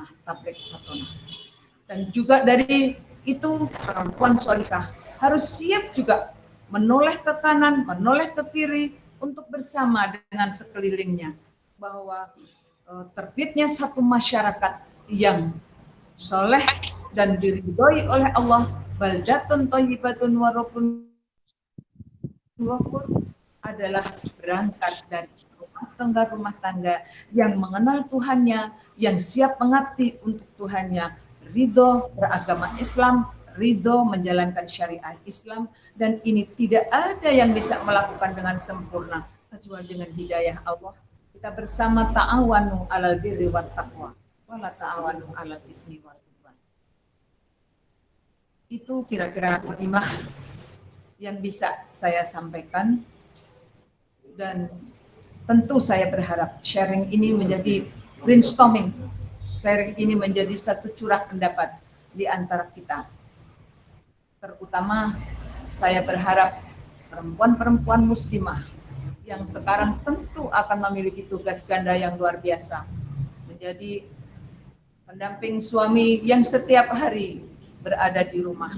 hatonah, tablik hatonah. Dan juga dari itu perempuan solihah harus siap juga menoleh ke kanan, menoleh ke kiri untuk bersama dengan sekelilingnya, bahwa terbitnya satu masyarakat yang soleh dan diridhoi oleh Allah, baldatun thayyibatun wa rabbun ghafur, adalah berangkat dari rumah tangga yang mengenal Tuhannya, yang siap mengabdi untuk Tuhannya, ridho beragama Islam, ridho menjalankan syariat Islam, dan ini tidak ada yang bisa melakukan dengan sempurna kecuali dengan hidayah Allah. Kita bersama ta'awanu alal birri wat taqwa wala ta'awanu alal ismi wal udwan. Itu kira-kira mukadimah yang bisa saya sampaikan, dan tentu saya berharap sharing ini menjadi brainstorming, sharing ini menjadi satu curah pendapat di antara kita. Terutama saya berharap perempuan-perempuan muslimah yang sekarang tentu akan memiliki tugas ganda yang luar biasa, menjadi pendamping suami yang setiap hari berada di rumah,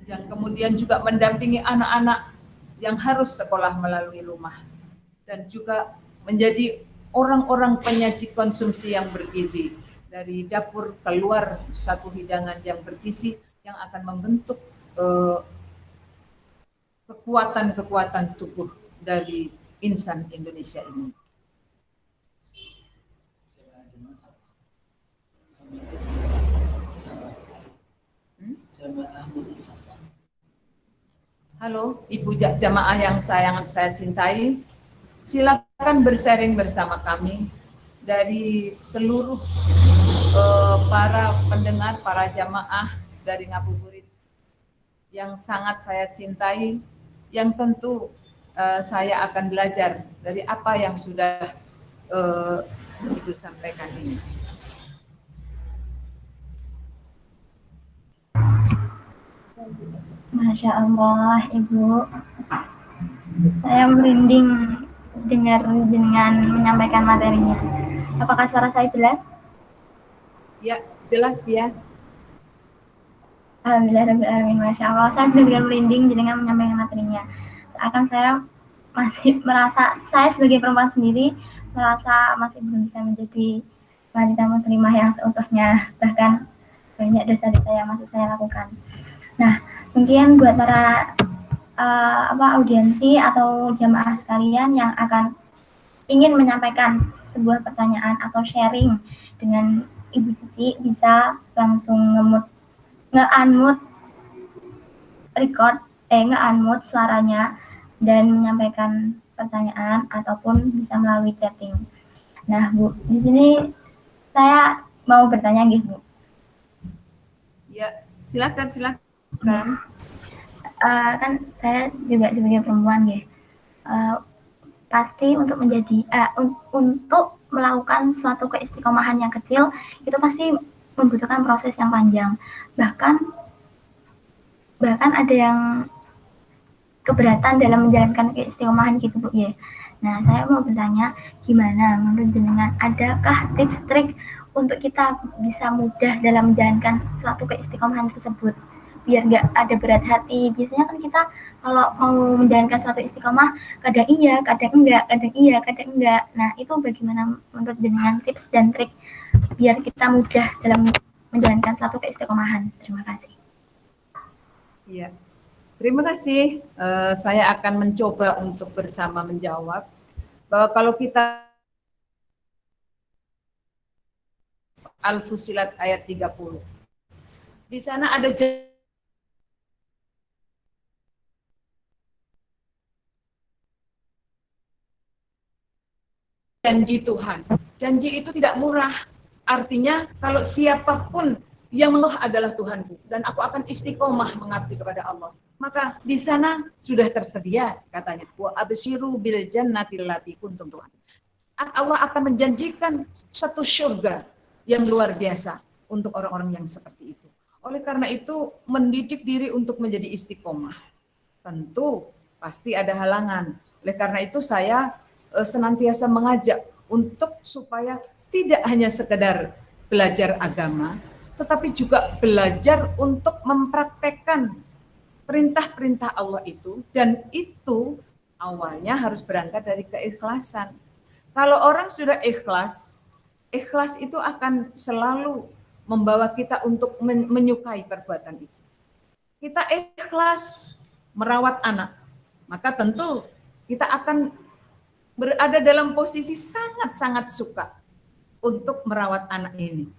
yang kemudian juga mendampingi anak-anak yang harus sekolah melalui rumah, dan juga menjadi orang-orang penyaji konsumsi yang bergizi, dari dapur keluar satu hidangan yang bergizi yang akan membentuk kekuatan-kekuatan tubuh dari insan Indonesia ini. Halo, Ibu jamaah yang sangat saya cintai, silakan bersharing bersama kami dari seluruh para pendengar, para jamaah dari Ngabuburit yang sangat saya cintai, yang tentu saya akan belajar dari apa yang sudah Ibu sampaikan ini. Masya Allah, Ibu. Saya merinding dengar dengan menyampaikan materinya. Apakah suara saya jelas? Ya, jelas ya. Alhamdulillah, Masya Allah. Saya benar-benar merinding dengan menyampaikan materinya. Seakan saya masih merasa, saya sebagai perempuan sendiri, merasa masih belum bisa menjadi wanita muslimah yang seutuhnya. Bahkan banyak dosa-dosa yang masih saya lakukan. Nah, mungkin buat para audiensi atau jamaah sekalian yang akan ingin menyampaikan sebuah pertanyaan atau sharing dengan Ibu Cici, bisa langsung nge-unmute suaranya dan menyampaikan pertanyaan ataupun bisa melalui chatting. Nah, Bu, di sini saya mau bertanya gitu, Bu. Ya, silakan. Kan saya juga sebagai perempuan ya, pasti untuk untuk melakukan suatu keistiqomahan yang kecil itu pasti membutuhkan proses yang panjang, bahkan ada yang keberatan dalam menjalankan keistiqomahan gitu, Bu ya. Nah, saya mau bertanya, gimana menurut jenengan, adakah tips trik untuk kita bisa mudah dalam menjalankan suatu keistiqomahan tersebut biar nggak ada berat hati? Biasanya kan kita kalau mau menjalankan suatu istiqomah, kadang iya, kadang enggak. Nah, itu bagaimana menurut jenengan tips dan trik biar kita mudah dalam menjalankan suatu keistiqomahan? Terima kasih. Iya, terima kasih. Saya akan mencoba untuk bersama menjawab bahwa kalau kita Al-Fusilat ayat 30, di sana ada janji Tuhan. Janji itu tidak murah. Artinya kalau siapapun yang Allah adalah Tuhanku dan aku akan istiqomah mengabdi kepada Allah, maka di sana sudah tersedia katanya, wa absyiru bil jannatil lati kuntum tu'adun. Allah akan menjanjikan satu surga yang luar biasa untuk orang-orang yang seperti itu. Oleh karena itu, mendidik diri untuk menjadi istiqomah tentu pasti ada halangan. Oleh karena itu saya senantiasa mengajak untuk supaya tidak hanya sekedar belajar agama, tetapi juga belajar untuk mempraktekkan perintah-perintah Allah itu, dan itu awalnya harus berangkat dari keikhlasan. Kalau orang sudah ikhlas, ikhlas itu akan selalu membawa kita untuk menyukai perbuatan itu. Kita ikhlas merawat anak, maka tentu kita akan berada dalam posisi sangat-sangat suka untuk merawat anak ini.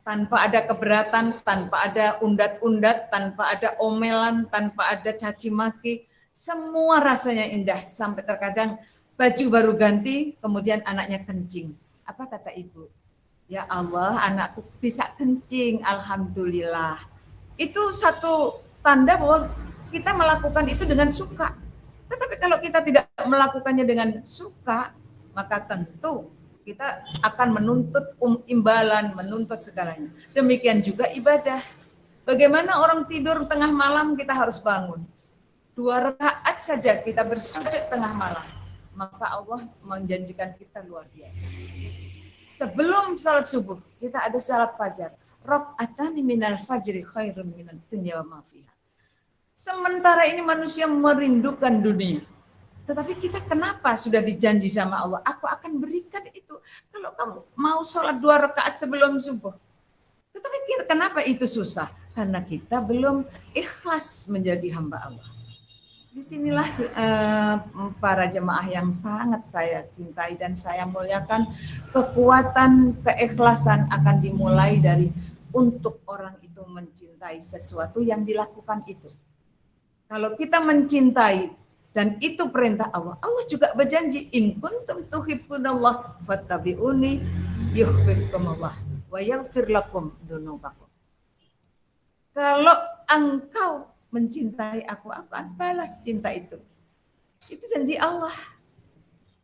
Tanpa ada keberatan, tanpa ada undat-undat, tanpa ada omelan, tanpa ada caci maki, semua rasanya indah. Sampai terkadang baju baru ganti, kemudian anaknya kencing. Apa kata ibu? Ya Allah, anakku bisa kencing, alhamdulillah. Itu satu tanda bahwa kita melakukan itu dengan suka. Tetapi kalau kita tidak melakukannya dengan suka, maka tentu kita akan menuntut imbalan, menuntut segalanya. Demikian juga ibadah. Bagaimana orang tidur tengah malam kita harus bangun. 2 rakaat saja kita bersujud tengah malam, maka Allah menjanjikan kita luar biasa. Sebelum salat subuh kita ada salat fajar. Raka'atani minal fajri khairun minad dunya wa ma fiha. Sementara ini manusia merindukan dunia. Tetapi kita kenapa sudah dijanji sama Allah, aku akan berikan itu kalau kamu mau sholat 2 rakaat sebelum subuh. Tetapi kenapa itu susah? Karena kita belum ikhlas menjadi hamba Allah. Disinilah para jemaah yang sangat saya cintai dan saya muliakan, kekuatan keikhlasan akan dimulai dari untuk orang itu mencintai sesuatu yang dilakukan itu. Kalau kita mencintai dan itu perintah Allah. Allah juga berjanji, in kuntum tuhibbunallah fattabi'uni yuhibbukumullah wa yaghfir lakum dzunubakum. Kalau engkau mencintai aku akan balas cinta itu. Itu janji Allah.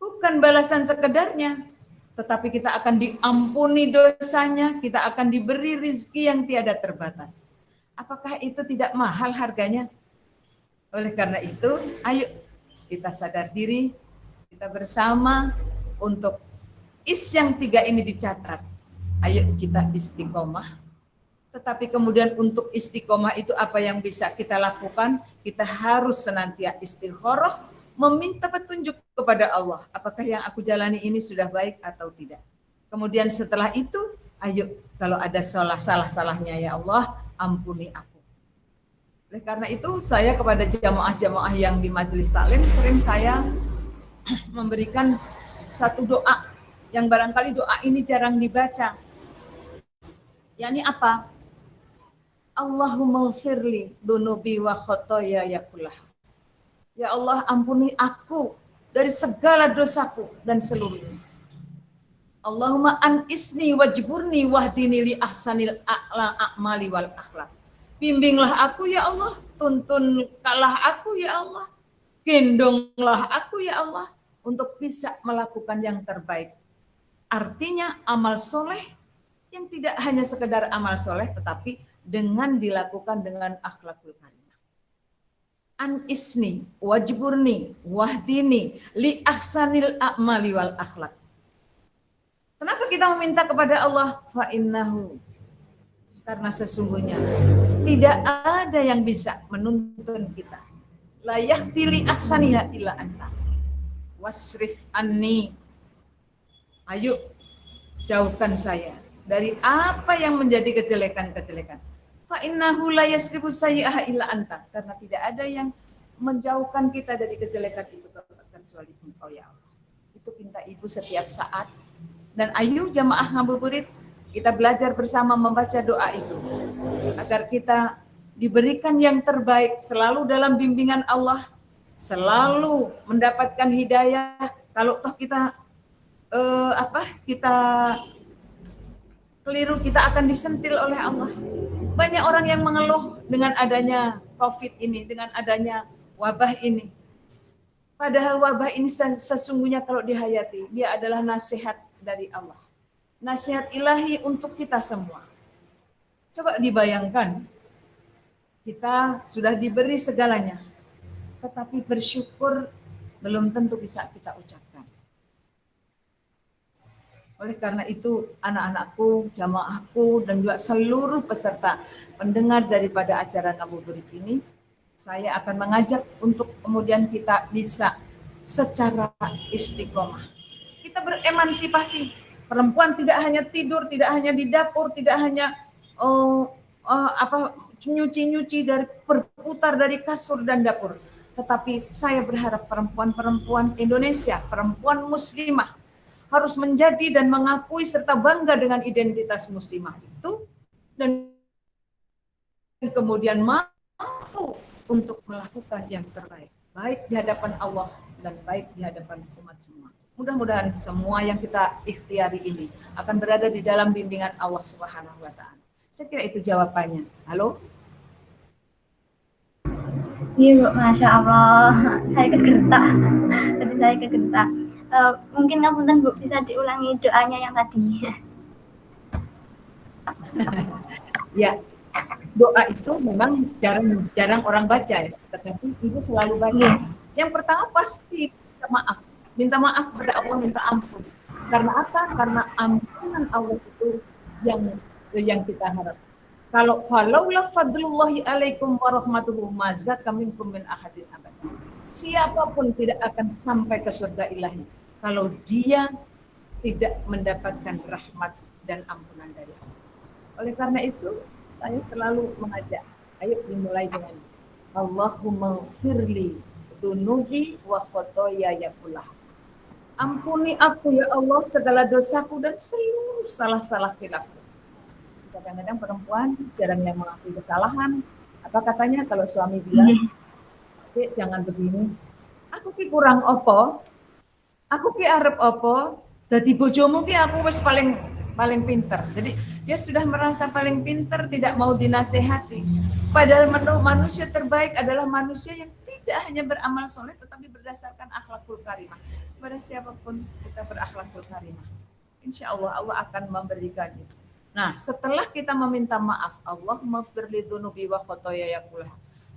Bukan balasan sekedarnya, tetapi kita akan diampuni dosanya, kita akan diberi rizki yang tiada terbatas. Apakah itu tidak mahal harganya? Oleh karena itu, ayo kita sadar diri, kita bersama untuk yang 3 ini dicatat. Ayo kita istiqomah. Tetapi kemudian untuk istiqomah itu apa yang bisa kita lakukan? Kita harus senantiasa istikharah, meminta petunjuk kepada Allah. Apakah yang aku jalani ini sudah baik atau tidak? Kemudian setelah itu, ayo kalau ada salah-salahnya ya Allah, ampuni aku. Oleh karena itu saya kepada jamaah-jamaah yang di majelis taklim sering saya memberikan satu doa yang barangkali doa ini jarang dibaca. yakni apa? Allahumma ghfirli dunubi wa khotoya yakullah. Ya Allah, ampuni aku dari segala dosaku dan seluruhnya. Allahumma anisni wajburni wahdini li ahsanil a'mali wal akhlak. Bimbinglah aku ya Allah, tuntunlah aku ya Allah, gendonglah aku ya Allah untuk bisa melakukan yang terbaik. Artinya amal soleh yang tidak hanya sekedar amal soleh, tetapi dengan dilakukan dengan akhlakul karimah. Anisni, wajburni, wahdini, li ahsanil a'mali wal akhlak. Kenapa kita meminta kepada Allah? Fa'innahu, karena sesungguhnya tidak ada yang bisa menuntun kita. La yahtili ahsaniha illa anta. Wasrif anni. Ayo jauhkan saya dari apa yang menjadi kejelekan-kejelekan. Fa innahu la yasrifu sayyi'aha illa anta. Karena tidak ada yang menjauhkan kita dari kejelekan itu kecuali Engkau ya Allah. Itu pinta Ibu setiap saat. Dan ayo jamaah ngabuburit, kita belajar bersama membaca doa itu agar kita diberikan yang terbaik, selalu dalam bimbingan Allah, selalu mendapatkan hidayah. Kalau toh kita kita keliru, kita akan disentil oleh Allah. Banyak orang yang mengeluh dengan adanya COVID ini, dengan adanya wabah ini. Padahal wabah ini sesungguhnya kalau dihayati, dia adalah nasihat dari Allah. Nasihat ilahi untuk kita semua. Coba dibayangkan, kita sudah diberi segalanya, tetapi bersyukur belum tentu bisa kita ucapkan. Oleh karena itu, anak-anakku, jamaahku, dan juga seluruh peserta pendengar daripada acara ngabuburit ini, saya akan mengajak untuk kemudian kita bisa secara istiqomah. Kita beremansipasi. Perempuan tidak hanya tidur, tidak hanya di dapur, tidak hanya nyuci-nyuci dari berputar dari kasur dan dapur. Tetapi saya berharap perempuan-perempuan Indonesia, perempuan muslimah, harus menjadi dan mengakui serta bangga dengan identitas muslimah itu, dan kemudian mampu untuk melakukan yang terbaik, baik di hadapan Allah dan baik di hadapan umat semua. Mudah-mudahan semua yang kita ikhtiari ini akan berada di dalam bimbingan Allah Subhanahu wa Ta'ala. Saya kira itu jawabannya. Halo? Iya Bu, Masya Allah, saya kegertak. Tadi saya kegertak. Mungkin ngapunten Bu, bisa diulangi doanya yang tadi. Ya, doa itu memang jarang orang baca ya, tetapi Ibu selalu baca. Yang pertama pasti minta maaf kepada Allah, minta ampun. Karena apa? Karena ampunan Allah itu yang kita harap. Kalau la fadlullahi alaikum warahmatullahi mazaka minkum min ahadin abad. Siapapun tidak akan sampai ke surga ilahi kalau dia tidak mendapatkan rahmat dan ampunan dari Allah. Oleh karena itu, saya selalu mengajak, ayo dimulai dengan Allahumma firli dunubi wa khotoyaya kullah. Ampuni aku ya Allah segala dosaku dan seluruh salah-salah khilafku. Kadang-kadang perempuan jarang yang mengakui kesalahan. Apa katanya kalau suami bilang, Dek, jangan begini. Aku ki kurang opo, aku ki arep opo, dadi bojomu ki aku wis paling pinter. Jadi dia sudah merasa paling pinter, tidak mau dinasehati. Padahal manusia terbaik adalah manusia yang tidak hanya beramal soleh, tetapi berdasarkan akhlakul karimah. Kepada siapapun kita berakhlakul karimah, insya Allah Allah akan memberikan itu. Nah, setelah kita meminta maaf, Allahumma firli dunubi wa khotoyaya kullah,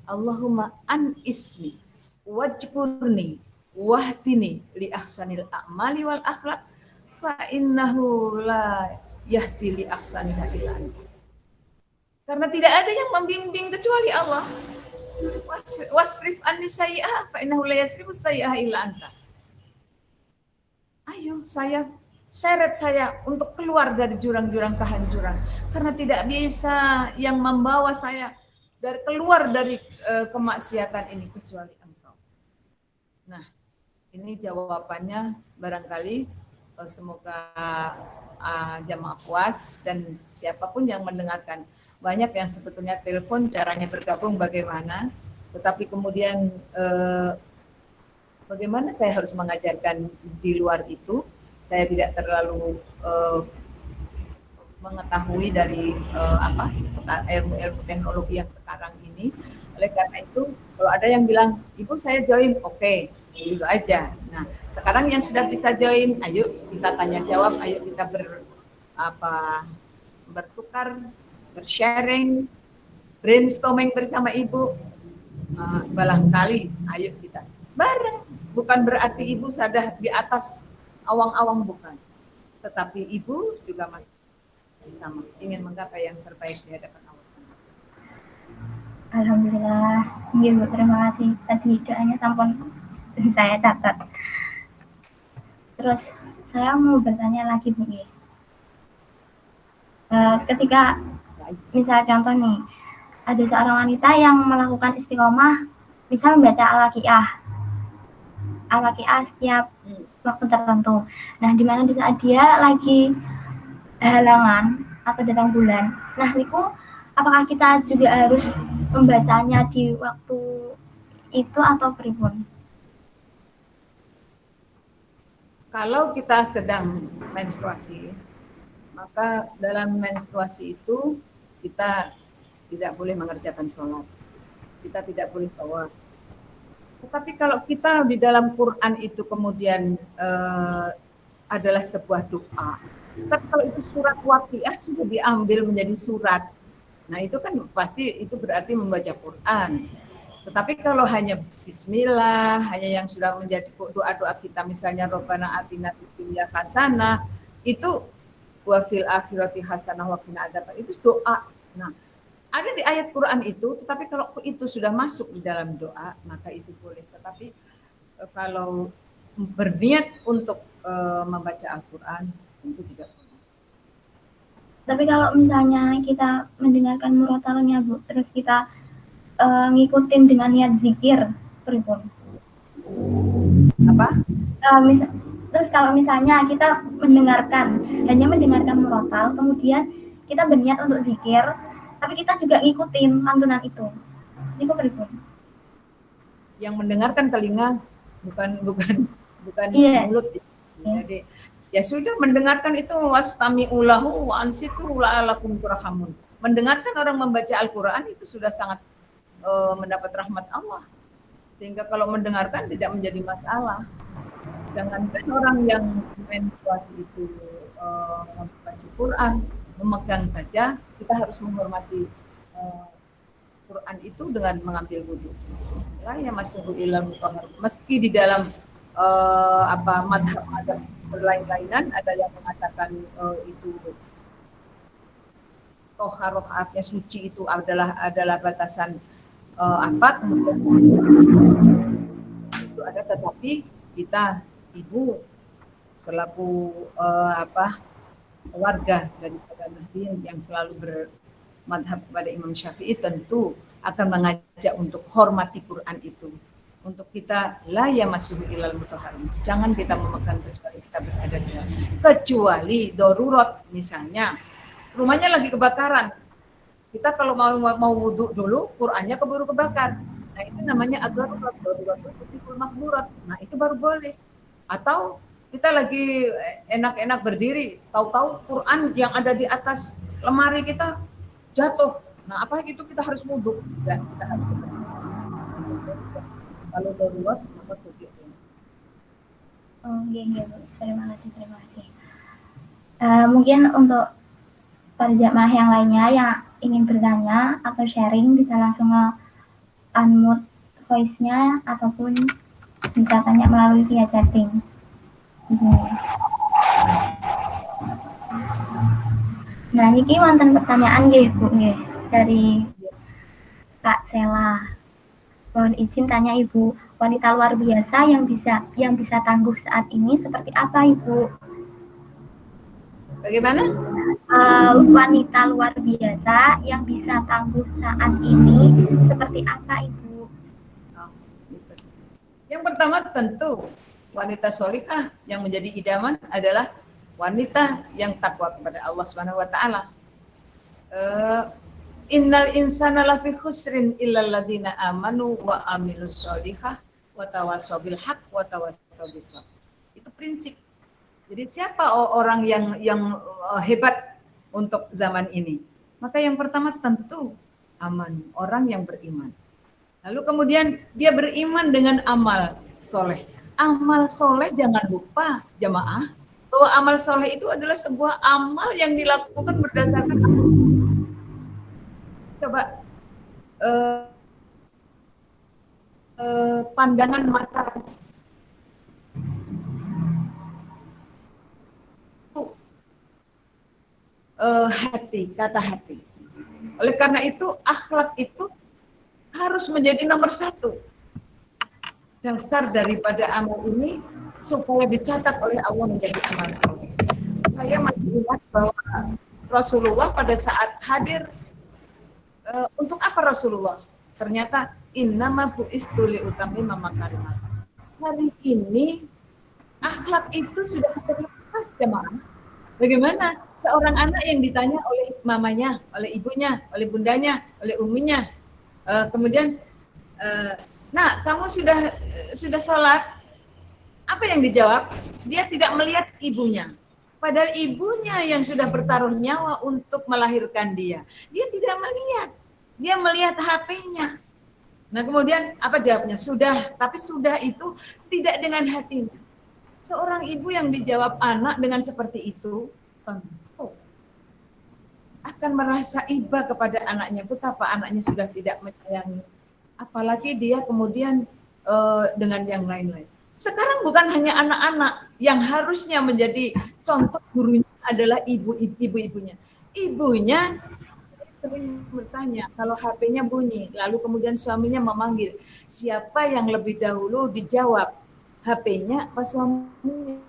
Allahumma anisni wajkurni wahdini li ahsanil a'mali wal akhlaq fa innahu la yahdi li ahsaniha illa anta. Karena tidak ada yang membimbing kecuali Allah. Wasrif anni sayyi'ah fa innahu la yasrifu sayyi'ah illa anta. Ayo seret saya untuk keluar dari jurang-jurang kehancuran. Karena tidak bisa yang membawa saya keluar dari kemaksiatan ini kecuali Engkau. Nah, ini jawabannya barangkali semoga jamaah puas dan siapapun yang mendengarkan. Banyak yang sebetulnya telepon caranya bergabung bagaimana, tetapi kemudian bagaimana saya harus mengajarkan di luar itu. Saya tidak terlalu mengetahui dari ilmu teknologi yang sekarang ini. Oleh karena itu, kalau ada yang bilang, Ibu saya join, oke, gitu aja. Nah, sekarang yang sudah bisa join, ayo kita tanya jawab, ayo kita bertukar, bersharing, brainstorming bersama Ibu. Barangkali, ayo kita bareng. Bukan berarti Ibu sudah di atas awang-awang, bukan, tetapi Ibu juga masih sama ingin menggapai yang terbaik di hadapan Allah SWT. Alhamdulillah, Ibu, terima kasih. Tadi doanya sampun saya catat. Terus saya mau bertanya lagi Bu. Ketika misal contoh nih, ada seorang wanita yang melakukan istiqomah, misal membaca Al-Waqiah setiap waktu tertentu. Nah, di mana di saat dia lagi halangan atau datang bulan. Nah, niku apakah kita juga harus membacanya di waktu itu atau pripun? Kalau kita sedang menstruasi, maka dalam menstruasi itu kita tidak boleh mengerjakan sholat. Kita tidak boleh tawaf. Tetapi kalau kita di dalam Quran itu kemudian adalah sebuah doa. Tapi kalau itu surat Waqiah sudah diambil menjadi surat. Nah itu kan pasti itu berarti membaca Quran. Tetapi kalau hanya bismillah, hanya yang sudah menjadi doa-doa kita misalnya Rabbana atina fid dunya hasanah, Itu wa fil akhirati hasanah wa qina adzaban, itu doa. Nah, ada di ayat Quran itu, tetapi kalau itu sudah masuk di dalam doa, maka itu boleh. Tetapi kalau berniat untuk membaca Al-Quran, tentu tidak boleh. Tapi kalau misalnya kita mendengarkan murotalnya Bu, terus kita ngikutin dengan niat zikir, pripun? Apa? Terus kalau misalnya kita hanya mendengarkan murotal, kemudian kita berniat untuk zikir, tapi kita juga ngikutin lantunan itu pripun? Yang mendengarkan telinga, bukan mulut. Jadi ya sudah, mendengarkan itu wastami'u lahu wa ansitu la'alakum turhamun. Mendengarkan orang membaca Al-Quran itu sudah sangat mendapat rahmat Allah. Sehingga kalau mendengarkan tidak menjadi masalah. Jangankan orang yang menstruasi itu membaca Quran, memegang saja, kita harus menghormati Quran itu dengan mengambil wudhu. La yamassuhu illal mutahhar. Meski di dalam madhab berlain-lainan, ada yang mengatakan itu toharoh, artinya suci itu adalah batasan kemudian itu ada, tetapi kita ibu selaku warga daripada Nahdliyin yang selalu bermadhab kepada Imam Syafi'i tentu akan mengajak untuk hormati Quran itu. Untuk kita la yamassuhu illal mutahharun. Jangan kita memegang kecuali kita berada di dalam. Kecuali darurat, misalnya rumahnya lagi kebakaran. Kita kalau mau wudhu dulu, Qurannya keburu kebakar. Nah, itu namanya ad-darurat. Darurat itu tibul mahdurat. Nah, itu baru boleh. Atau kita lagi enak-enak berdiri, tahu-tahu Quran yang ada di atas lemari kita jatuh. Nah, apa gitu kita harus wudhu. Ya, kita harus coba. Kalau darurat, maka tutup. Oh, iya, Bu. Terima kasih. Mungkin untuk para jamaah yang lainnya yang ingin bertanya atau sharing bisa langsung unmute voice-nya ataupun bisa tanya melalui via chatting. Nah, ini wonten pertanyaan nggih Bu nggih dari Kak Sela. Mohon izin tanya Ibu, wanita luar biasa yang bisa tangguh saat ini seperti apa Ibu? Bagaimana? Wanita luar biasa yang bisa tangguh saat ini seperti apa Ibu? Yang pertama tentu wanita solihah yang menjadi idaman adalah wanita yang takwa kepada Allah Subhanahu wa taala. Innal insana lafi khusrin illal ladzina amanu wa amilus solihah wa tawassaw bil haqq wa tawassaw bis sabr. Itu prinsip. Jadi siapa orang yang hebat untuk zaman ini? Maka yang pertama tentu aman, orang yang beriman. Lalu kemudian dia beriman dengan amal soleh. Amal soleh jangan lupa jamaah bahwa amal soleh itu adalah sebuah amal yang dilakukan berdasarkan coba pandangan mata hati, kata hati. Oleh karena itu akhlak itu harus menjadi nomor satu. Dasar daripada amal ini supaya dicatat oleh Allah menjadi amal soleh. Saya masih ingat bahwa Rasulullah pada saat hadir, untuk apa Rasulullah? Ternyata innama bu'istu liutammima makarimat. Hari ini akhlak itu sudah terlepas jemaah. Bagaimana seorang anak yang ditanya oleh mamanya, oleh ibunya, oleh bundanya, oleh uminya, kemudian, nah kamu sudah sholat, apa yang dijawab? Dia tidak melihat ibunya. Padahal ibunya yang sudah bertaruh nyawa untuk melahirkan dia. Dia tidak melihat. Dia melihat HP-nya. Nah kemudian apa jawabnya? Sudah, tapi sudah itu tidak dengan hatinya. Seorang ibu yang dijawab anak dengan seperti itu, tentu akan merasa iba kepada anaknya. Betapa anaknya sudah tidak menyayangi. Apalagi dia kemudian dengan yang lain-lain. Sekarang bukan hanya anak-anak yang harusnya menjadi contoh gurunya adalah ibu-ibunya. Ibunya sering bertanya kalau HP-nya bunyi, lalu kemudian suaminya memanggil, siapa yang lebih dahulu dijawab, HP-nya apa suaminya?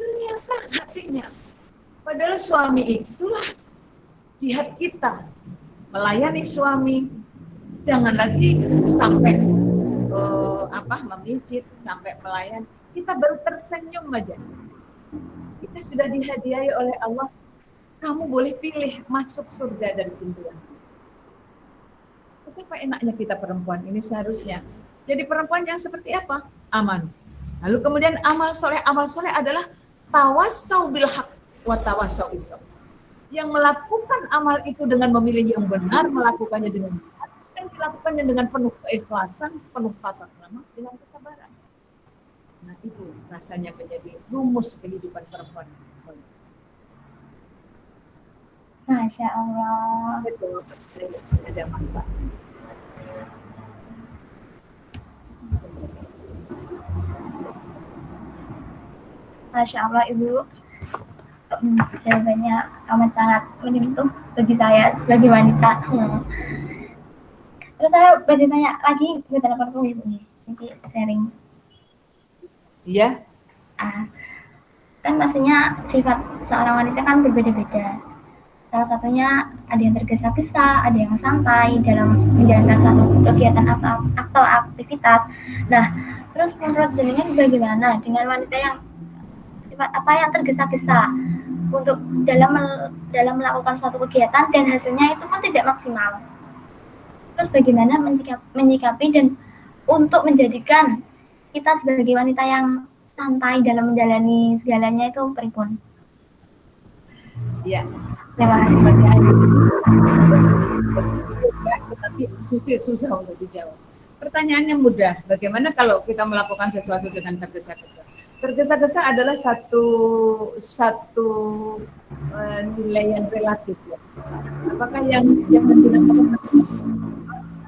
Ternyata HP-nya. Padahal suami itulah jihad kita, melayani suami, jangan lagi sampai memijit, sampai melayani. Kita baru tersenyum aja. Kita sudah dihadiahi oleh Allah. Kamu boleh pilih masuk surga dari pintu yang mana. Betapa enaknya kita perempuan ini seharusnya. Jadi perempuan yang seperti apa? Aman. Lalu kemudian amal soleh adalah tawasau bil haq wa tawasau bis sabr. Yang melakukan amal itu dengan memilih yang benar, melakukannya dengan benar, dan dilakukannya dengan penuh keikhlasan, penuh tata krama, dengan kesabaran. Nah itu rasanya menjadi rumus kehidupan perempuan. Masya Allah. Ada manfaat. Masya Allah Ibu, jawabannya amat sangat menyentuh bagi saya sebagai wanita. Terus saya bertanya lagi ke telepon Ibu nih, nanti sharing. Iya. Kan maksudnya sifat seorang wanita kan berbeda-beda. Salah satunya ada yang tergesa-gesa, ada yang santai dalam menjalankan suatu kegiatan atau aktivitas. Nah, terus menurut jenengan bagaimana dengan wanita yang yang tergesa-gesa untuk dalam melakukan suatu kegiatan dan hasilnya itu pun tidak maksimal. Terus bagaimana menyikapi dan untuk menjadikan kita sebagai wanita yang santai dalam menjalani segalanya itu pripun? Iya. Terima kasih. Tapi susah untuk dijawab. Pertanyaannya mudah. Bagaimana kalau kita melakukan sesuatu dengan tergesa-gesa? Tergesa-gesa adalah satu nilai yang relatif ya. Apakah yang menggunakan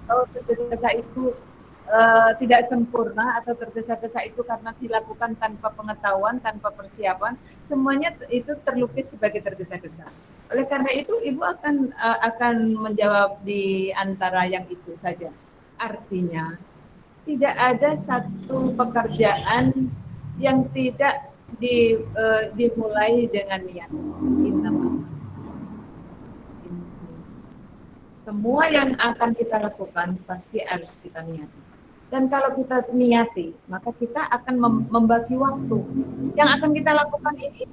atau tergesa-gesa itu tidak sempurna atau tergesa-gesa itu karena dilakukan tanpa pengetahuan, tanpa persiapan, semuanya itu terlukis sebagai tergesa-gesa. Oleh karena itu, Ibu akan menjawab di antara yang itu saja. Artinya, tidak ada satu pekerjaan yang tidak dimulai dengan niat. Semua yang akan kita lakukan pasti harus kita niati. Dan kalau kita niati, maka kita akan membagi waktu. Yang akan kita lakukan ini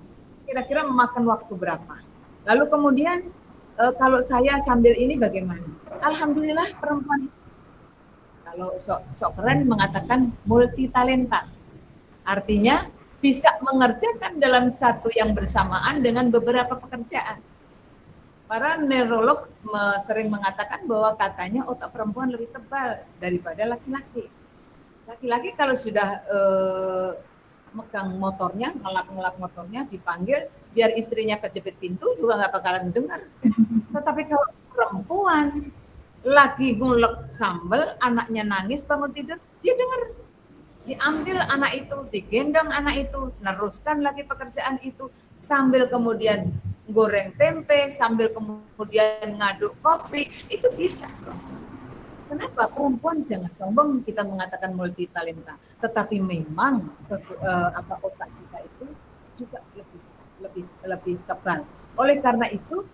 kira-kira memakan waktu berapa. Lalu kemudian kalau saya sambil ini bagaimana? Alhamdulillah perempuan kalau sok keren mengatakan multi talenta. Artinya bisa mengerjakan dalam satu yang bersamaan dengan beberapa pekerjaan. Para neurolog sering mengatakan bahwa katanya otak perempuan lebih tebal daripada laki-laki. Laki-laki kalau sudah megang motornya, ngelap motornya, dipanggil, biar istrinya kejepit pintu juga nggak bakalan dengar. Tetapi kalau perempuan lagi ngulek sambal, anaknya nangis bangun tidur, dia dengar. Diambil anak itu, digendong anak itu, neruskan lagi pekerjaan itu, sambil kemudian goreng tempe, sambil kemudian ngaduk kopi, itu bisa. Kenapa? Perempuan jangan sombong kita mengatakan multi talenta, tetapi memang otak kita itu juga lebih tebal. Oleh karena itu,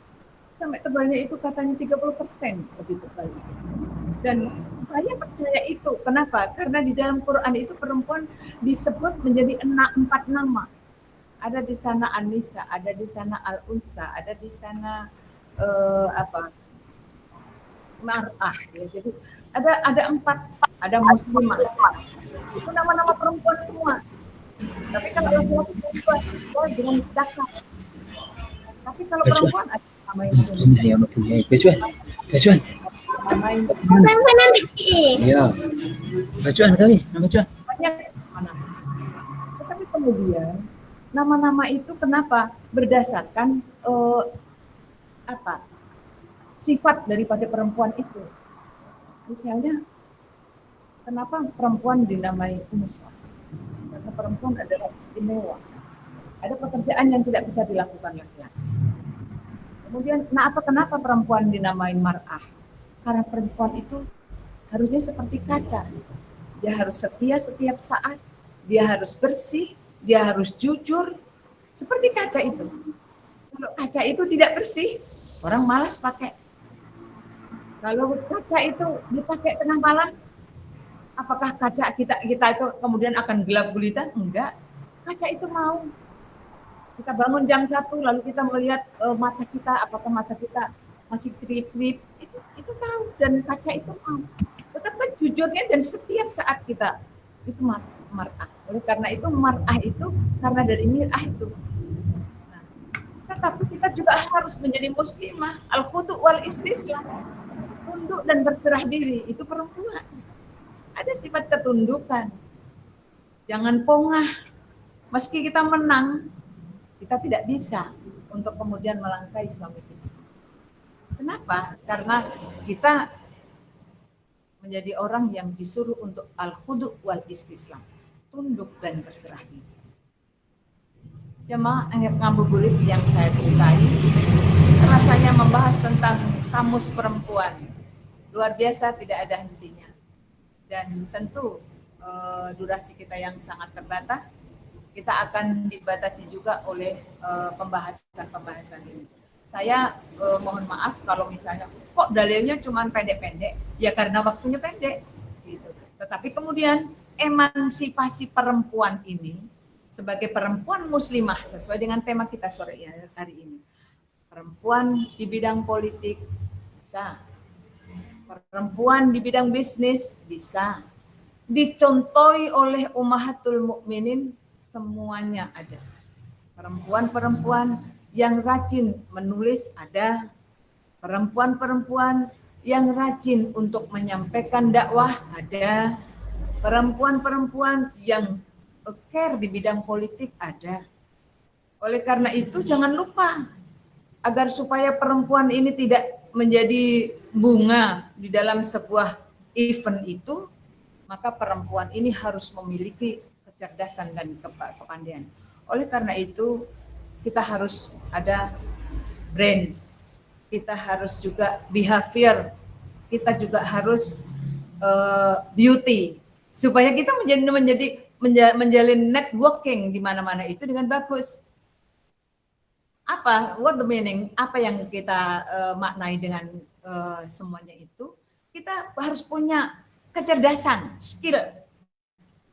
sampai tebalnya itu katanya 30% lebih tebal. Dan saya percaya itu. Kenapa? Karena di dalam Quran itu perempuan disebut menjadi 4 nama. Ada di sana An-Nisa, ada di sana Al-Unsa, ada di sana Mar'ah. Ya. Jadi ada 4, ada Muslimah. Itu nama-nama perempuan semua. Tapi kalau laki-laki perempuan, dengan zakar. Tapi kalau perempuan ada nama yang Bajuan. Iya. Bajuan kali, bajuan. Banyak mana. Tetapi kemudian nama-nama itu kenapa berdasarkan sifat daripada perempuan itu. Misalnya Kenapa perempuan dinamai Musa? Karena perempuan adalah istimewa. Ada pekerjaan yang tidak bisa dilakukan laki-laki. Kemudian, kenapa perempuan dinamai mar'ah? Karena perempuan itu harusnya seperti kaca. Dia harus setia setiap saat, dia harus bersih, dia harus jujur, seperti kaca itu. Kalau kaca itu tidak bersih, orang malas pakai. Kalau kaca itu dipakai tengah malam, apakah kaca kita itu kemudian akan gelap gulita? Enggak. Kaca itu mau. Kita bangun jam 1, lalu kita melihat mata kita, apakah mata kita masih kerip-kerip, itu tahu, dan kaca itu mau. Betapa jujurnya dan setiap saat kita itu mar'ah. Oleh karena itu mar'ah itu karena dari mir'ah itu. Nah, tetapi kita juga harus menjadi muslimah, al-khudu' wal istislam, tunduk dan berserah diri. Itu perempuan. Ada sifat ketundukan. Jangan pongah. Meski kita menang, kita tidak bisa untuk kemudian melangkahi suami kita. Kenapa? Karena kita menjadi orang yang disuruh untuk al-khudu' wal istislam, tunduk dan berserah diri. Jemaah ngabuburit yang saya cintai, rasanya membahas tentang kamus perempuan. Luar biasa, tidak ada hentinya. Dan tentu durasi kita yang sangat terbatas, kita akan dibatasi juga oleh pembahasan ini. Saya mohon maaf kalau misalnya kok dalilnya cuma pendek-pendek, ya karena waktunya pendek gitu. Tetapi kemudian emansipasi perempuan ini sebagai perempuan muslimah sesuai dengan tema kita sore hari ini. Perempuan di bidang politik bisa. Perempuan di bidang bisnis bisa. Dicontohi oleh ummahatul mukminin, semuanya ada. Perempuan-perempuan yang rajin menulis ada, perempuan-perempuan yang rajin untuk menyampaikan dakwah ada, perempuan-perempuan yang care di bidang politik ada. Oleh karena itu jangan lupa, agar supaya perempuan ini tidak menjadi bunga di dalam sebuah event itu, maka perempuan ini harus memiliki kecerdasan dan kepandaian. Oleh karena itu, kita harus ada brains, kita harus juga behavior, kita juga harus beauty, supaya kita menjalin networking di mana-mana itu dengan bagus. Apa? What the meaning? Apa yang kita maknai dengan semuanya itu? Kita harus punya kecerdasan, skill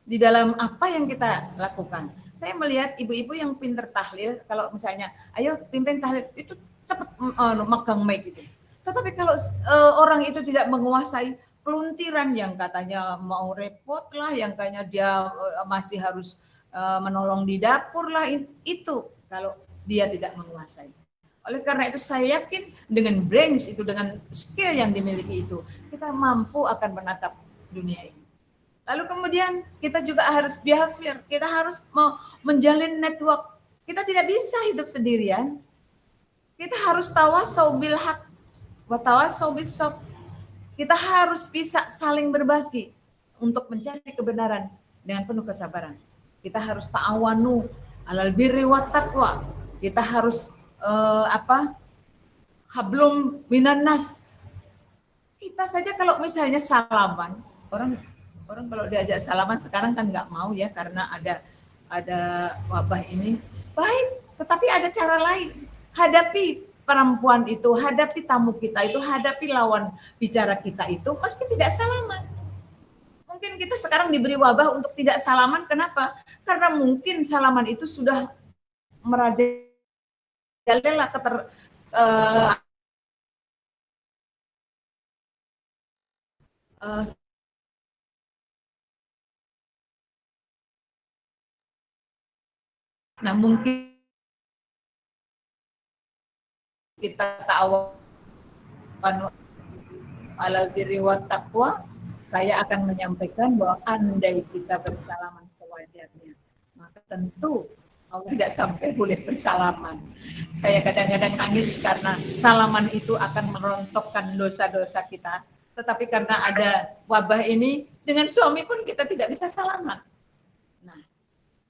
di dalam apa yang kita lakukan. Saya melihat ibu-ibu yang pinter tahlil, kalau misalnya, ayo pimpin tahlil, itu cepat megang mic itu. Tetapi kalau orang itu tidak menguasai peluntiran yang katanya mau repot lah, yang kayaknya dia masih harus menolong di dapur lah, itu kalau dia tidak menguasai. Oleh karena itu saya yakin dengan brains itu, dengan skill yang dimiliki itu, kita mampu akan menatap dunia ini. Lalu kemudian kita juga harus behavior, kita harus menjalin network. Kita tidak bisa hidup sendirian. Kita harus tawasau bil haq wa tawasau bis sabr. Kita harus bisa saling berbagi untuk mencari kebenaran dengan penuh kesabaran. Kita harus ta'awanu alal birri wat taqwa. Kita harus hablum minan nas. Kita saja kalau misalnya salaman, orang kalau diajak salaman sekarang kan nggak mau ya, karena ada wabah ini. Baik, tetapi ada cara lain. Hadapi perempuan itu, hadapi tamu kita itu, hadapi lawan bicara kita itu, meski tidak salaman. Mungkin kita sekarang diberi wabah untuk tidak salaman, kenapa? Karena mungkin salaman itu sudah merajalela nah mungkin kita ta'awanu alal birri wat taqwa, saya akan menyampaikan bahwa andai kita bersalaman sewajarnya, maka tentu Allah tidak sampai boleh bersalaman. Saya kadang-kadang nangis karena salaman itu akan merontokkan dosa-dosa kita. Tetapi karena ada wabah ini, dengan suami pun kita tidak bisa salaman. Nah,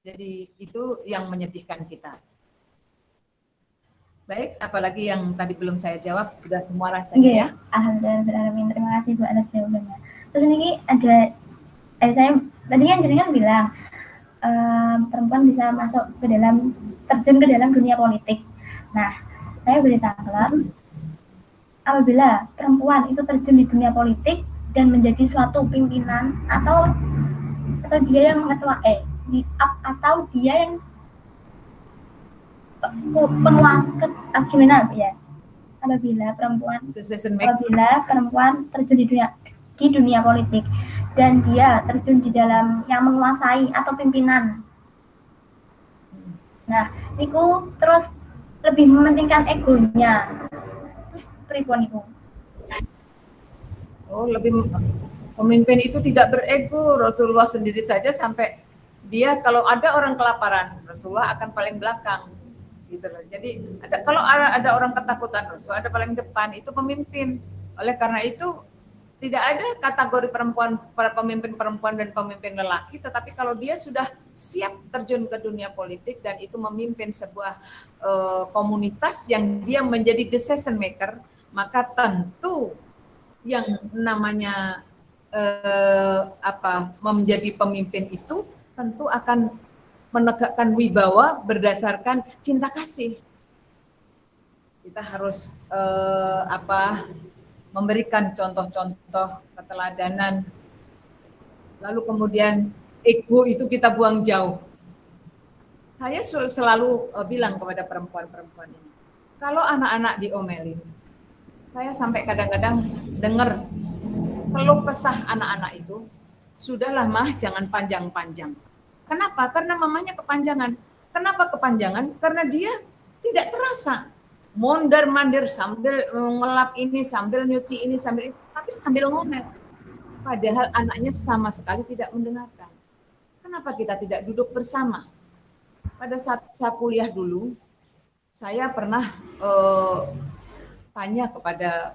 jadi itu yang menyedihkan kita. Baik, apalagi yang tadi belum saya jawab, sudah semua rasanya ya. Alhamdulillah, terima kasih Bu atas jawabannya. Terus ini ada, saya tadi kan jenengan bilang perempuan bisa masuk ke dalam, terjun ke dalam dunia politik. Nah, saya beri tanggapan, apabila perempuan itu terjun di dunia politik dan menjadi suatu pimpinan atau dia yang mengetuai atau dia yang penguasa, gimana ya, apabila perempuan terjun di dunia politik dan dia terjun di dalam yang menguasai atau pimpinan, nah niku terus lebih mementingkan egonya, terus pripun niku? Oh, lebih pemimpin itu tidak berego. Rasulullah sendiri saja sampai dia kalau ada orang kelaparan, Rasulullah akan paling belakang. Gitu loh. Jadi kalau ada orang ketakutan, Rasulullah ada paling depan, itu pemimpin. Oleh karena itu tidak ada kategori perempuan, para pemimpin perempuan dan pemimpin lelaki, tetapi kalau dia sudah siap terjun ke dunia politik dan itu memimpin sebuah komunitas yang dia menjadi decision maker, maka tentu yang namanya menjadi pemimpin itu tentu akan menegakkan wibawa berdasarkan cinta kasih. Kita harus memberikan contoh-contoh keteladanan. Lalu kemudian ego itu kita buang jauh. Saya selalu bilang kepada perempuan-perempuan ini, kalau anak-anak diomelin, saya sampai kadang-kadang dengar keluh kesah anak-anak itu, sudahlah mah jangan panjang-panjang. Kenapa? Karena mamanya kepanjangan. Kenapa kepanjangan? Karena dia tidak terasa. Mondar-mandir sambil ngelap ini, sambil nyuci ini, sambil itu, tapi sambil ngomel. Padahal anaknya sama sekali tidak mendengarkan. Kenapa kita tidak duduk bersama? Pada saat saya kuliah dulu, saya pernah tanya kepada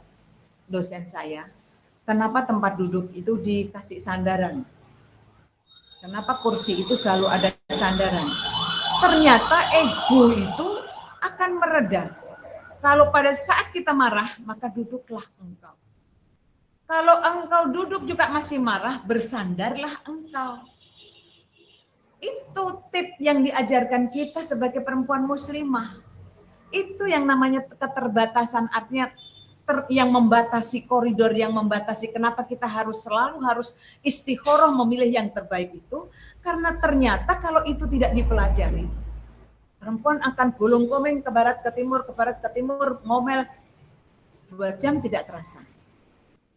dosen saya, kenapa tempat duduk itu dikasih sandaran? Kenapa kursi itu selalu ada sandaran? Ternyata ego itu akan mereda. Kalau pada saat kita marah, maka duduklah engkau. Kalau engkau duduk juga masih marah, bersandarlah engkau. Itu tip yang diajarkan kita sebagai perempuan muslimah. Itu yang namanya keterbatasan, artinya yang membatasi koridor, yang membatasi kenapa kita selalu harus istikharah memilih yang terbaik itu, karena ternyata kalau itu tidak dipelajari, perempuan akan gulung-guling ke barat ke timur, ngomel 2 jam tidak terasa.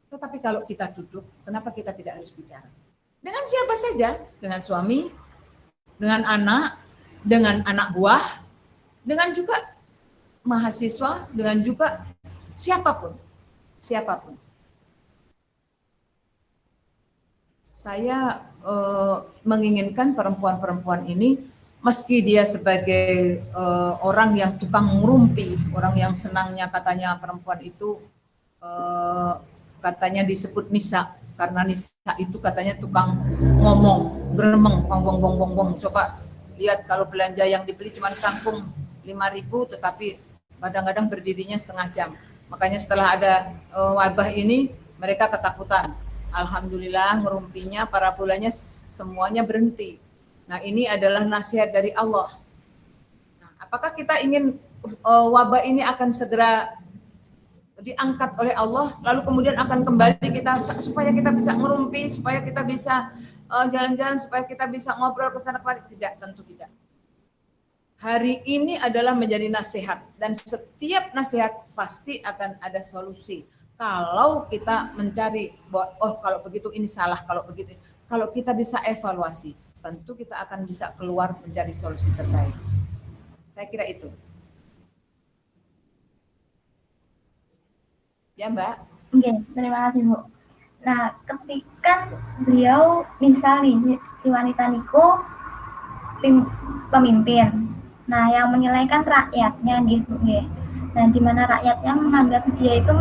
Tetapi kalau kita duduk, kenapa kita tidak harus bicara? Dengan siapa saja, dengan suami, dengan anak buah, dengan juga mahasiswa, dengan juga siapapun. Saya menginginkan perempuan-perempuan ini, meski dia sebagai orang yang tukang ngerumpi, orang yang senangnya katanya perempuan itu katanya disebut nisa, karena nisa itu katanya tukang ngomong, gremeng, bong. Coba lihat kalau belanja yang dibeli cuma kangkung 5.000, tetapi kadang-kadang berdirinya setengah jam. Makanya setelah ada wabah ini, mereka ketakutan. Alhamdulillah ngerumpinya, parabolanya semuanya berhenti. Nah, ini adalah nasihat dari Allah. Nah, apakah kita ingin wabah ini akan segera diangkat oleh Allah, lalu kemudian akan kembali kita supaya kita bisa ngerumpi, supaya kita bisa jalan-jalan, supaya kita bisa ngobrol ke sana kemari? Tidak, tentu tidak. Hari ini adalah menjadi nasihat, dan setiap nasihat pasti akan ada solusi. Kalau kita mencari bahwa kalau begitu ini salah, kalau begitu, kalau kita bisa evaluasi, tentu kita akan bisa keluar mencari solusi terbaik. Saya kira itu. Ya Mbak. Oke, terima kasih Bu. Nah, ketika beliau misalnya si wanita niku pemimpin, nah yang menilai kan rakyatnya gitu ya. Nah, di mana rakyatnya menganggap dia itu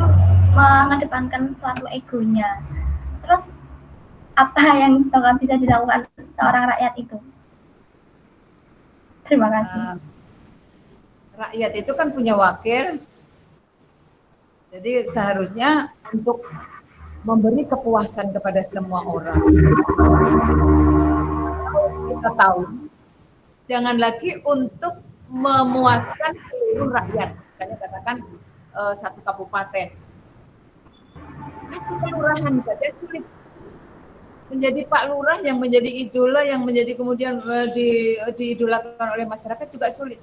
mengedepankan suatu egonya. Terus apa yang bakal bisa dilakukan seorang rakyat itu? Terima kasih. Rakyat itu kan punya wakil, jadi seharusnya untuk memberi kepuasan kepada semua orang. Kita tahu, jangan lagi untuk memuaskan seluruh rakyat. Misalnya katakan satu kabupaten, satu kelurahan saja sulit. Menjadi Pak Lurah yang menjadi idola, yang menjadi kemudian diidolakan oleh masyarakat juga sulit.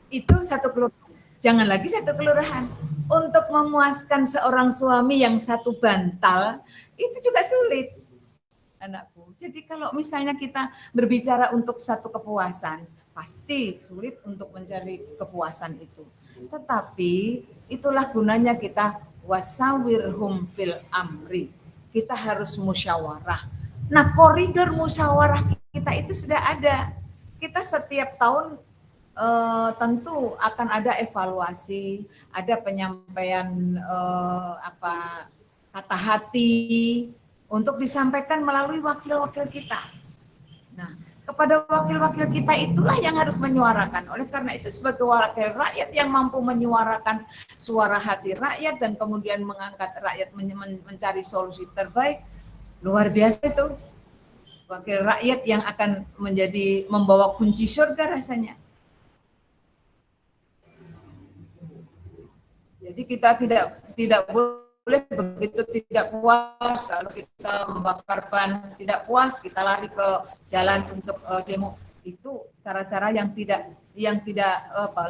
Itu satu kelurahan. Jangan lagi satu kelurahan. Untuk memuaskan seorang suami yang satu bantal, itu juga sulit, anakku. Jadi kalau misalnya kita berbicara untuk satu kepuasan, pasti sulit untuk mencari kepuasan itu. Tetapi itulah gunanya kita wasawirhum fil amri. Kita harus musyawarah. Nah, koridor musyawarah kita itu sudah ada. Kita setiap tahun tentu akan ada evaluasi, ada penyampaian kata hati untuk disampaikan melalui wakil-wakil kita. Nah, kepada wakil-wakil kita itulah yang harus menyuarakan. Oleh karena itu sebagai wakil rakyat yang mampu menyuarakan suara hati rakyat dan kemudian mengangkat rakyat mencari solusi terbaik, luar biasa itu. Wakil rakyat yang akan membawa kunci surga rasanya. Jadi kita tidak boleh begitu tidak puas kalau kita membakar ban, tidak puas kita lari ke jalan untuk demo. Itu cara-cara yang tidak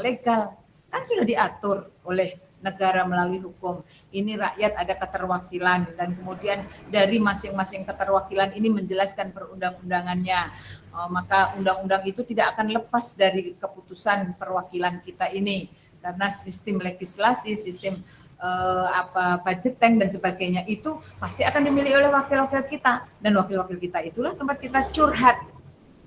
legal. Kan sudah diatur oleh negara melalui hukum. Ini rakyat ada keterwakilan dan kemudian dari masing-masing keterwakilan ini menjelaskan perundang-undangannya. Maka undang-undang itu tidak akan lepas dari keputusan perwakilan kita ini karena sistem legislasi, sistem budgeting dan sebagainya itu pasti akan dimiliki oleh wakil-wakil kita dan wakil-wakil kita itulah tempat kita curhat.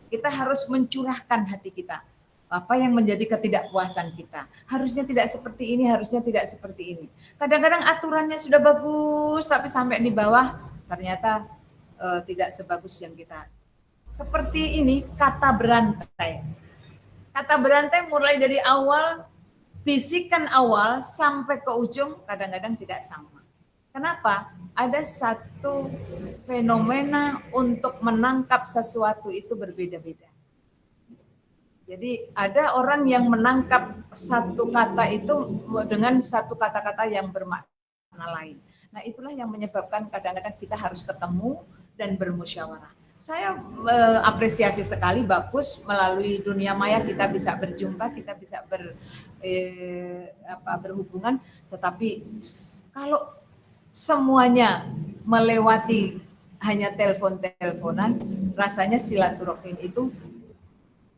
Kita harus mencurahkan hati kita. Apa yang menjadi ketidakpuasan kita. Harusnya tidak seperti ini, harusnya tidak seperti ini. Kadang-kadang aturannya sudah bagus, tapi sampai di bawah ternyata tidak sebagus yang kita. Seperti ini, kata berantai. Kata berantai mulai dari awal, bisikan awal sampai ke ujung, kadang-kadang tidak sama. Kenapa? Ada satu fenomena untuk menangkap sesuatu itu berbeda-beda. Jadi ada orang yang menangkap satu kata itu dengan satu kata-kata yang bermakna lain. Nah itulah yang menyebabkan kadang-kadang kita harus ketemu dan bermusyawarah. Saya apresiasi sekali, bagus melalui dunia maya kita bisa berjumpa, kita bisa berhubungan. Tetapi kalau semuanya melewati hanya telepon-teleponan, rasanya silaturahim itu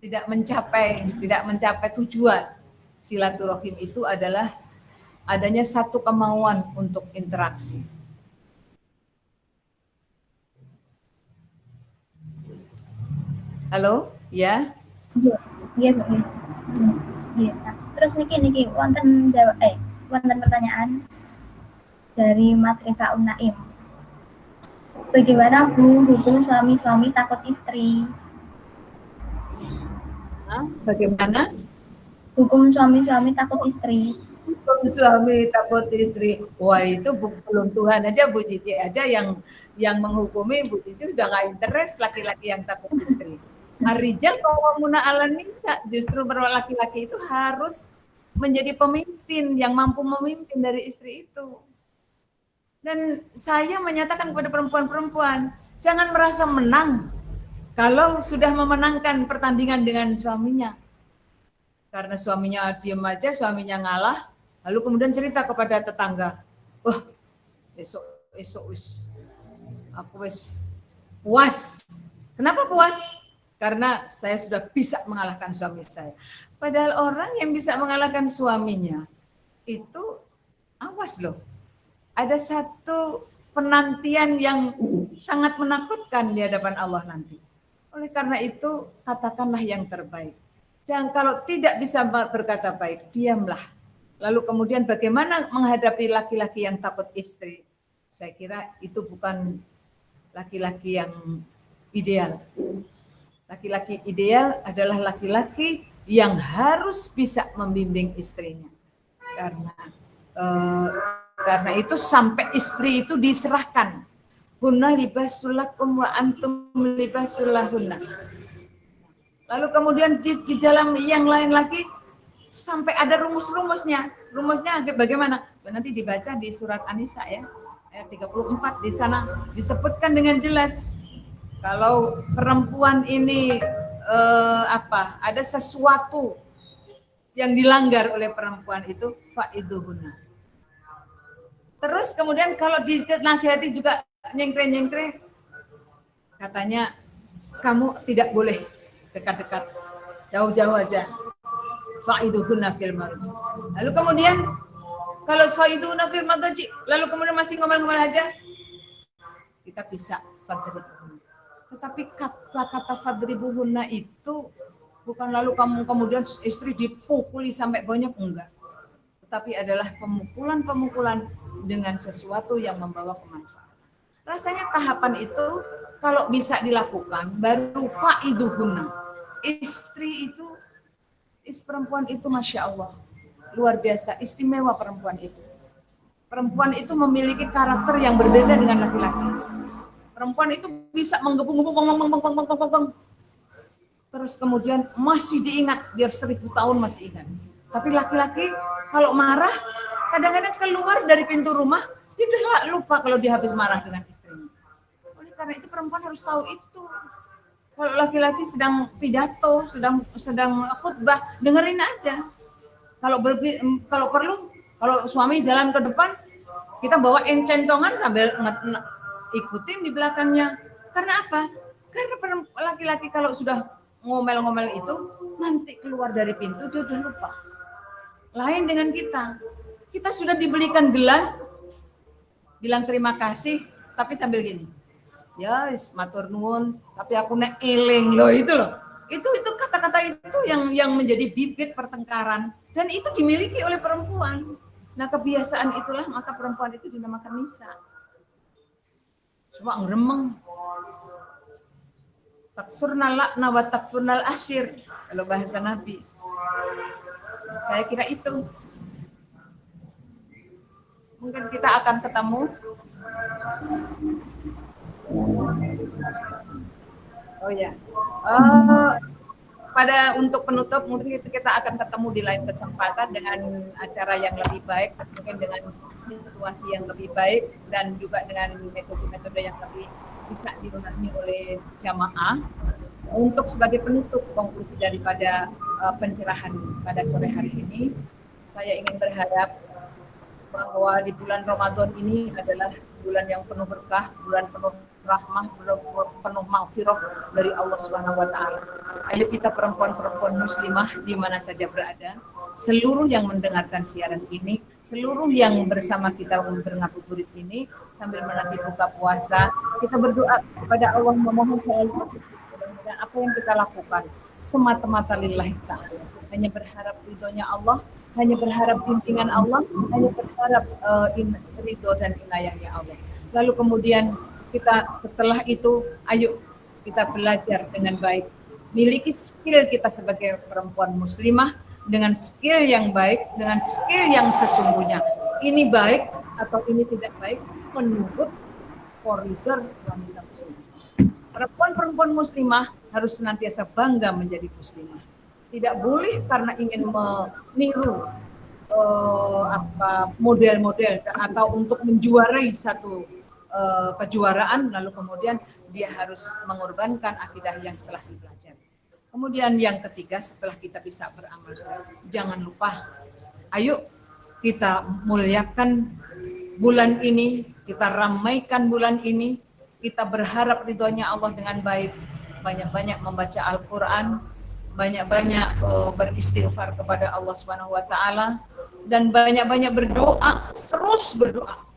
tidak mencapai tujuan. Silaturahim itu adalah adanya satu kemauan untuk interaksi. Halo, ya? Iya, Bu. Iya. Terus niki wonten pertanyaan dari Mas Rika Unaim. Bagaimana Bu hukum suami-suami takut istri? Bagaimana? Hukum suami-suami takut istri. Hukum suami takut istri. Wah itu belum Tuhan aja, Bu Cici aja yang menghukumi. Bu Cici udah gak interest laki-laki yang takut istri. Ar-rijal qawwamuna 'alan nisa, justru laki-laki itu harus menjadi pemimpin yang mampu memimpin dari istri itu. Dan saya menyatakan kepada perempuan-perempuan, jangan merasa menang kalau sudah memenangkan pertandingan dengan suaminya. Karena suaminya diam aja, suaminya ngalah, lalu kemudian cerita kepada tetangga, besok aku puas. Kenapa puas? Karena saya sudah bisa mengalahkan suami saya. Padahal orang yang bisa mengalahkan suaminya, itu awas loh. Ada satu penantian yang sangat menakutkan di hadapan Allah nanti. Oleh karena itu, katakanlah yang terbaik. Jangan kalau tidak bisa berkata baik, diamlah. Lalu kemudian bagaimana menghadapi laki-laki yang takut istri? Saya kira itu bukan laki-laki yang ideal. Laki-laki ideal adalah laki-laki yang harus bisa membimbing istrinya. Karena itu sampai istri itu diserahkan. Hunna libasul lakum wa antum libasul lahunna. Lalu kemudian di dalam yang lain lagi sampai ada rumus-rumusnya. Rumusnya bagaimana? Nanti dibaca di surat An-Nisa ya. Ayat 34 di sana disebutkan dengan jelas kalau perempuan ini ada sesuatu yang dilanggar oleh perempuan itu faiduhunna. Terus kemudian kalau dinasihati juga nyengkre-nyengkre, katanya kamu tidak boleh dekat-dekat, jauh-jauh aja. Faiduhunna fil marji. Lalu kemudian kalau faiduhunna fil marji, lalu kemudian masih ngomel-ngomel aja, kita bisa fadribuhunna. Tetapi kata-kata fadribuhunna itu bukan lalu kamu kemudian istri dipukuli sampai banyak, enggak. Tetapi adalah pemukulan-pemukulan dengan sesuatu yang membawa kemanfaatan. Rasanya tahapan itu kalau bisa dilakukan baru faiduhunna. Perempuan itu Masya Allah luar biasa, istimewa perempuan itu. Perempuan itu memiliki karakter yang berbeda dengan laki-laki. Perempuan itu bisa menggebung-gebung, terus kemudian masih diingat, biar 1000 tahun masih ingat. Tapi laki-laki kalau marah, kadang-kadang keluar dari pintu rumah, dia udah lupa kalau dia habis marah dengan istrinya. Oleh karena itu perempuan harus tahu itu. Kalau laki-laki sedang pidato, sedang khutbah, dengerin aja. Kalau perlu, kalau suami jalan ke depan, kita bawa centongan sambil ikutin di belakangnya. Karena apa? Karena laki-laki kalau sudah ngomel-ngomel itu, nanti keluar dari pintu dia udah lupa. Lain dengan kita sudah dibelikan gelang, bilang terima kasih, tapi sambil gini, ya matur nuwun, tapi aku nek eling loh itu loh. Itu kata-kata itu yang menjadi bibit pertengkaran, dan itu dimiliki oleh perempuan. Nah kebiasaan itulah maka perempuan itu dinamakan nisa. Cuma ngeremeng. Taksurnal lakna wa takfurnal asyir, kalau bahasa Nabi. Saya kira itu. Mungkin kita akan ketemu. Oh ya. Untuk penutup mungkin kita akan ketemu di lain kesempatan dengan acara yang lebih baik, mungkin dengan situasi yang lebih baik dan juga dengan metode-metode yang lebih bisa dimahami oleh jamaah. Untuk sebagai penutup konklusi daripada pencerahan pada sore hari ini, saya ingin berharap bahwa di bulan Ramadan ini adalah bulan yang penuh berkah, bulan penuh rahmah, penuh maghfirah dari Allah Subhanahu wa taala. Ayo kita perempuan-perempuan muslimah di mana saja berada, seluruh yang mendengarkan siaran ini, seluruh yang bersama kita ngabuburit ini sambil menanti buka puasa, kita berdoa kepada Allah, memohon selalu dan apa yang kita lakukan semata-mata lillahi ta'ala. Hanya berharap ridhonya Allah, hanya berharap bimbingan Allah, hanya berharap ridho dan inayahnya Allah. Lalu kemudian kita setelah itu, ayo kita belajar dengan baik. Miliki skill kita sebagai perempuan muslimah dengan skill yang baik, dengan skill yang sesungguhnya. Ini baik atau ini tidak baik menurut koridor wanita muslimah. Perempuan-perempuan muslimah harus senantiasa bangga menjadi muslimah. Tidak boleh karena ingin meniru model-model atau untuk menjuarai satu kejuaraan, lalu kemudian dia harus mengorbankan akidah yang telah dipelajari. Kemudian yang ketiga, setelah kita bisa beramal soleh, jangan lupa, ayo kita muliakan bulan ini, kita ramaikan bulan ini, kita berharap ridhonya Allah dengan baik, banyak-banyak membaca Al-Quran, banyak-banyak beristighfar kepada Allah Subhanahu wa taala, dan banyak-banyak berdoa, terus berdoa.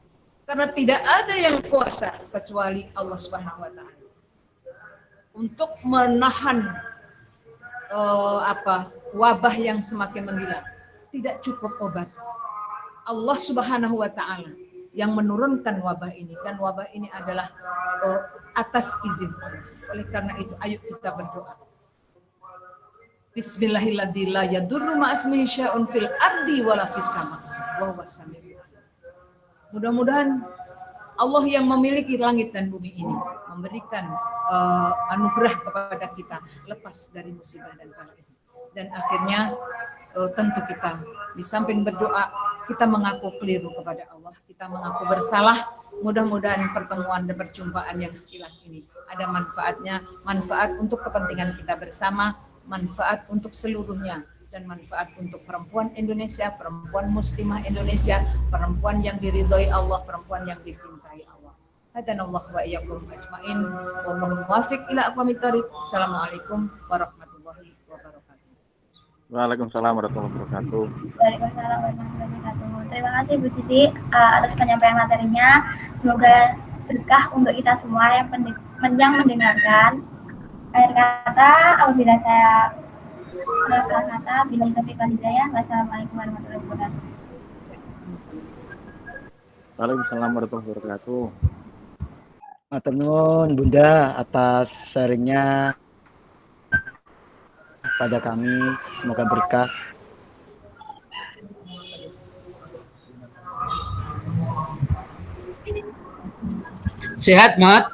Karena tidak ada yang kuasa kecuali Allah Subhanahu wa taala. Untuk menahan wabah yang semakin menggila. Tidak cukup obat, Allah Subhanahu wa taala yang menurunkan wabah ini, dan wabah ini adalah atas izin Allah. Oleh karena itu ayo kita berdoa. Bismillahirrahmanirrahim. La yadurru ma'asmihi syai'un fil ardi wala fis sama. Wa huwas samiul alim. Mudah-mudahan Allah yang memiliki langit dan bumi ini memberikan anugerah kepada kita lepas dari musibah dan bala. Dan akhirnya tentu kita di samping berdoa, kita mengaku keliru kepada Allah, kita mengaku bersalah. Mudah-mudahan pertemuan dan perjumpaan yang sekilas ini ada manfaatnya, manfaat untuk kepentingan kita bersama, manfaat untuk seluruhnya, dan manfaat untuk perempuan Indonesia, perempuan muslimah Indonesia, perempuan yang diridhoi Allah, perempuan yang dicintai Allah. Hadanallahu wa iyyakum ajmain. Wallahu muwaffiq ila aqwamit thoriq. Assalamualaikum warahmatullahi wabarakatuh. Waalaikumsalam warahmatullahi wabarakatuh. Waalaikumsalam warahmatullahi wabarakatuh. Terima kasih Bu Siti atas penyampaian materinya. Semoga berkah untuk kita semua yang mendengarkan. Akhir kata, apabila saya kata, bila taufiq wal hidayah. Wassalamualaikum warahmatullahi wabarakatuh. Waalaikumsalam warahmatullahi wabarakatuh. Matur nuwun Bunda atas sharingnya pada kami, semoga berkah. Sehat, Mat?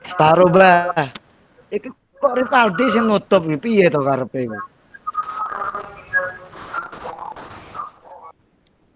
Setaro bah. Iki kok Rivaldi sing nutup iki piye to karepe iku?